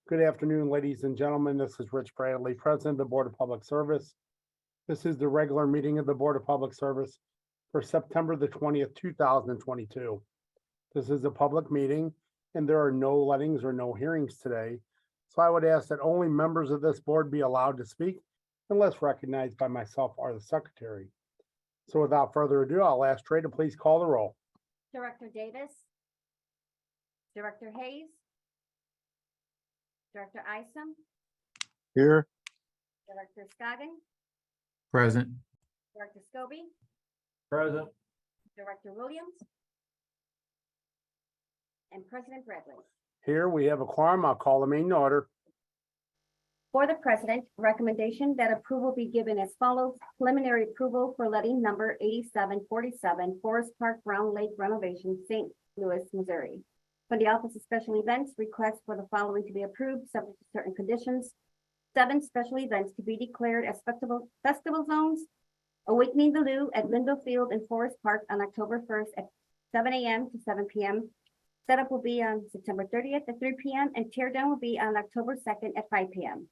Good afternoon, ladies and gentlemen. This is Rich Bradley, President of the Board of Public Service. This is the regular meeting of the Board of Public Service for September the 20th, 2022. This is a public meeting and there are no lettings or no hearings today. So I would ask that only members of this board be allowed to speak unless recognized by myself or the secretary. So without further ado, I'll ask Trey to please call the roll. Director Davis, Director Hayes, Director Isom, Here. Director Scoggin, Present. Director Scobie, Present. Director Williams, and President Bradley. Here we have a quorum. I'll call the meeting to order. For the President, recommendation that approval be given as follows. Preliminary approval for letting number 8747 Forest Park Round Lake renovation, St. Louis, Missouri. For the Office of Special Events, request for the following to be approved, subject to certain conditions. 7 special events to be declared as festival zones. Awakening the Lou at Lindell Field in Forest Park on October 1st at 7 a.m. to 7 p.m. Setup will be on September 30th at 3 p.m. and teardown will be on October 2nd at 5 p.m.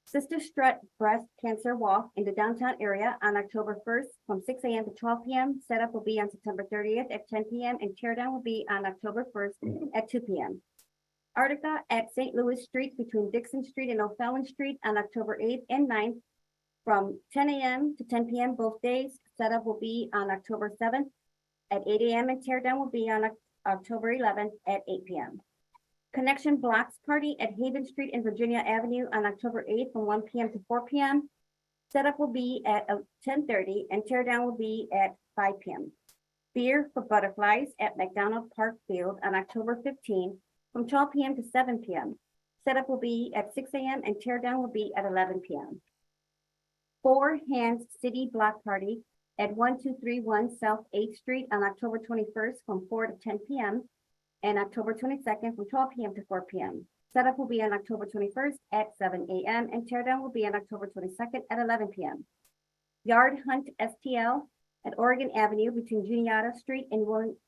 Sister Strut Breast Cancer Walk in the downtown area on October 1st from 6 a.m. to 12 p.m. Setup will be on September 30th at 10 p.m. and teardown will be on October 1st at 2 p.m. Artica at St. Louis Street between Dixon Street and O'Fallon Street on October 8th and 9th from 10 a.m. to 10 p.m. both days. Setup will be on October 7th at 8 a.m. and teardown will be on October 11th at 8 p.m. Connection Blocks Party at Haven Street and Virginia Avenue on October 8th from 1 p.m. to 4 p.m. Setup will be at 10:30 and teardown will be at 5 p.m. Beer for Butterflies at McDonald Park Field on October 15th from 12 p.m. to 7 p.m. Setup will be at 6 a.m. and teardown will be at 11 p.m. Four Hands City Block Party at 1231 South 8th Street on October 21st from 4 to 10 p.m. and October 22nd from 12 p.m. to 4 p.m. Setup will be on October 21st at 7 a.m. and teardown will be on October 22nd at 11 p.m. Yard Hunt STL at Oregon Avenue between Juniata Street and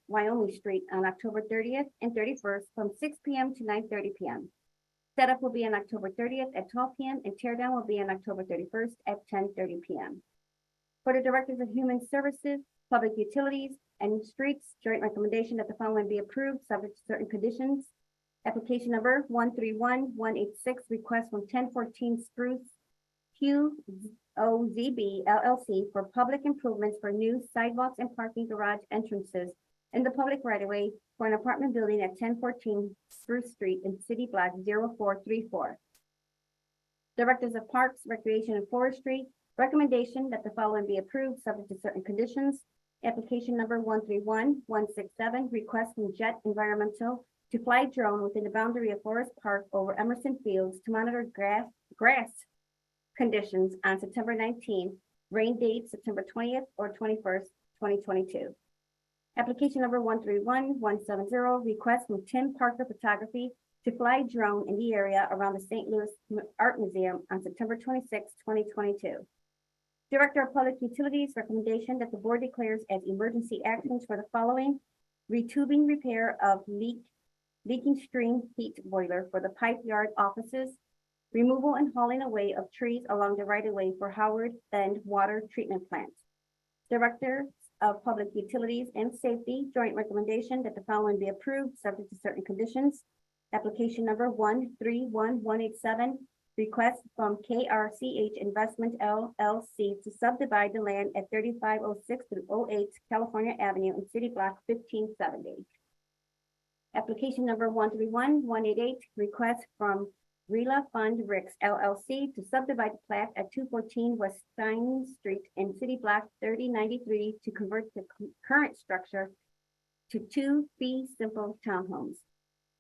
Wyoming Street on October 30th and 31st from 6 p.m. to 9:30 p.m. Setup will be on October 30th at 12 p.m. and teardown will be on October 31st at 10:30 p.m. For the Directors of Human Services, Public Utilities, and Streets, joint recommendation that the following be approved, subject to certain conditions. Application number 131186, request from 1014 Spruce QOZB LLC for public improvements for new sidewalks and parking garage entrances in the public right-of-way for an apartment building at 1014 Spruce Street in City Block 0434. Directors of Parks, Recreation, and Forestry, recommendation that the following be approved, subject to certain conditions. Application number 131167, request from Jet Environmental to fly drone within the boundary of Forest Park over Emerson Fields to monitor grass conditions on September 19th, rain date September 20th or 21st, 2022. Application number 131170, request from Tim Parker Photography to fly drone in the area around the St. Louis Art Museum on September 26, 2022. Director of Public Utilities, recommendation that the board declares as emergency actions for the following: retubing repair of leaking stream heat boiler for the Pipe Yard offices, removal and hauling away of trees along the right-of-way for Howard Bend Water Treatment Plant. Director of Public Utilities and Safety, joint recommendation that the following be approved, subject to certain conditions. Application number 131187, request from KRCH Investment LLC to subdivide the land at 3506 through 08 California Avenue in City Block 1570. Application number 131188, request from Rela Fund Ricks LLC to subdivide the plat at 214 West Stein Street in City Block 3093 to convert the current structure to 2 fee simple townhomes.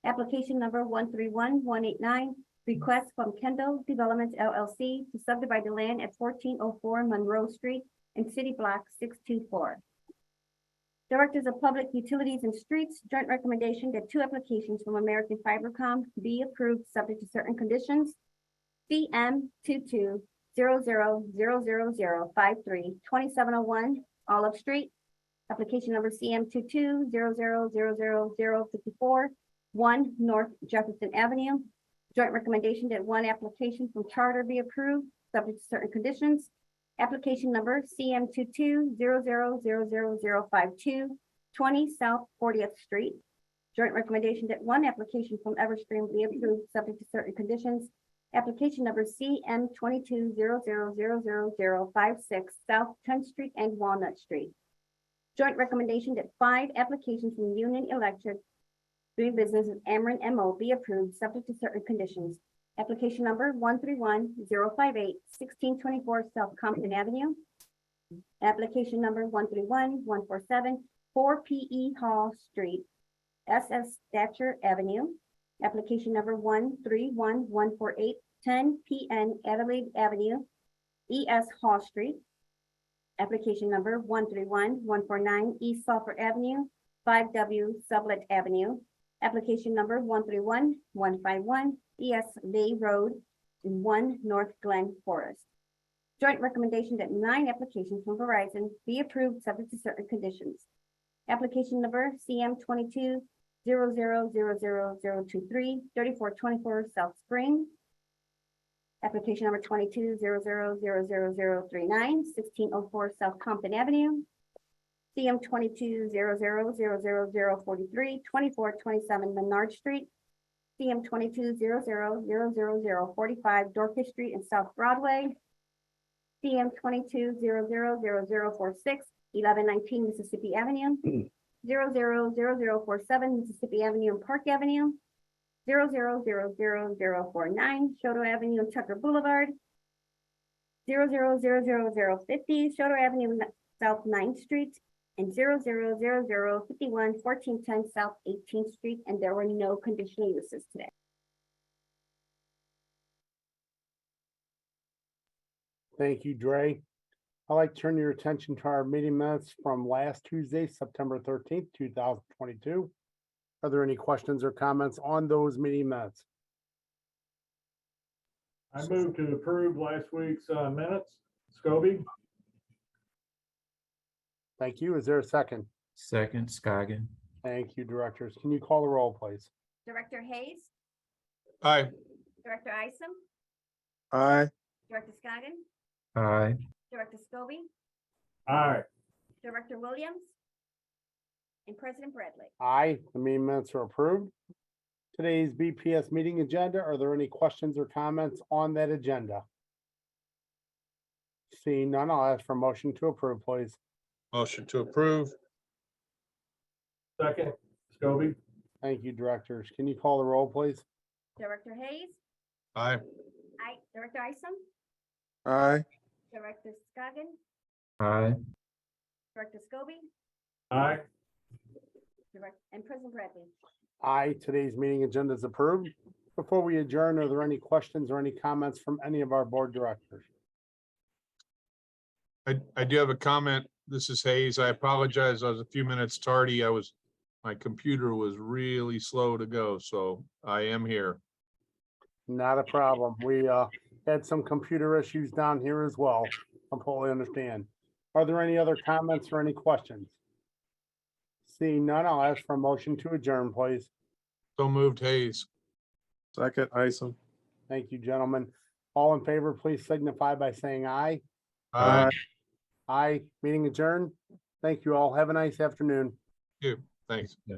Application number 131189, request from Kendall Development LLC to subdivide the land at 1404 Monroe Street in City Block 624. Directors of Public Utilities and Streets, joint recommendation that 2 applications from American Fibercom be approved, subject to certain conditions. CM 22000053 2701 Olive Street. Application number CM 22000054 1 North Jefferson Avenue. Joint recommendation that one application from Charter be approved, subject to certain conditions. Application number CM 22000052, 20 South 40th Street. Joint recommendation that one application from Everstream be approved, subject to certain conditions. Application number CM 22000056, South 10th Street and Walnut Street. Joint recommendation that 5 applications from Union Electric doing business with Ameren MO be approved, subject to certain conditions. Application number 131058, 1624 South Compton Avenue. Application number 131147, 4 PE Hall Street, SS Thatcher Avenue. Application number 131148, 10 PN Adelaide Avenue, ES Hall Street. Application number 131149, East Sulphur Avenue, 5W Sublet Avenue. Application number 131151, ES Bay Road, 1 North Glen Forest. Joint recommendation that 9 applications from Verizon be approved, subject to certain conditions. Application number CM 22000023, 3424 South Spring. Application number 22000039, 1604 South Compton Avenue. CM 22000043, 2427 Menard Street. CM 22000045, Dorcas Street and South Broadway. CM 22000046, 1119 Mississippi Avenue. 000047 Mississippi Avenue and Park Avenue. 000049 Shoto Avenue and Tucker Boulevard. 000050 Shoto Avenue South 9th Street. And 000051 1410 South 18th Street, and there were no conditional uses today. Thank you, Dre. I'd like to turn your attention to our meeting minutes from last Tuesday, September 13th, 2022. Are there any questions or comments on those meeting minutes? I move to approve last week's minutes. Scobie. Thank you. Is there a second? Second, Scoggin. Thank you, directors. Can you call the roll, please? Director Hayes, Aye. Director Isom, Aye. Director Scoggin, Aye. Director Scobie, Aye. Director Williams, and President Bradley. Aye, the meeting minutes are approved. Today's BPS meeting agenda, are there any questions or comments on that agenda? Seeing none, I'll ask for a motion to approve, please. Motion to approve. Second, Scobie. Thank you, directors. Can you call the roll, please? Director Hayes, Aye. Director Isom, Aye. Director Scoggin, Aye. Director Scobie, Aye. and President Bradley. Aye, today's meeting agenda is approved. Before we adjourn, are there any questions or any comments from any of our board directors? I do have a comment. This is Hayes. I apologize. I was a few minutes tardy. My computer was really slow to go, so I am here. Not a problem. We had some computer issues down here as well. Completely understand. Are there any other comments or any questions? Seeing none, I'll ask for a motion to adjourn, please. So moved, Hayes. Second, Isom. Thank you, gentlemen. All in favor, please signify by saying aye. Aye. Aye, meeting adjourned. Thank you all. Have a nice afternoon. Thank you. Thanks. Yeah.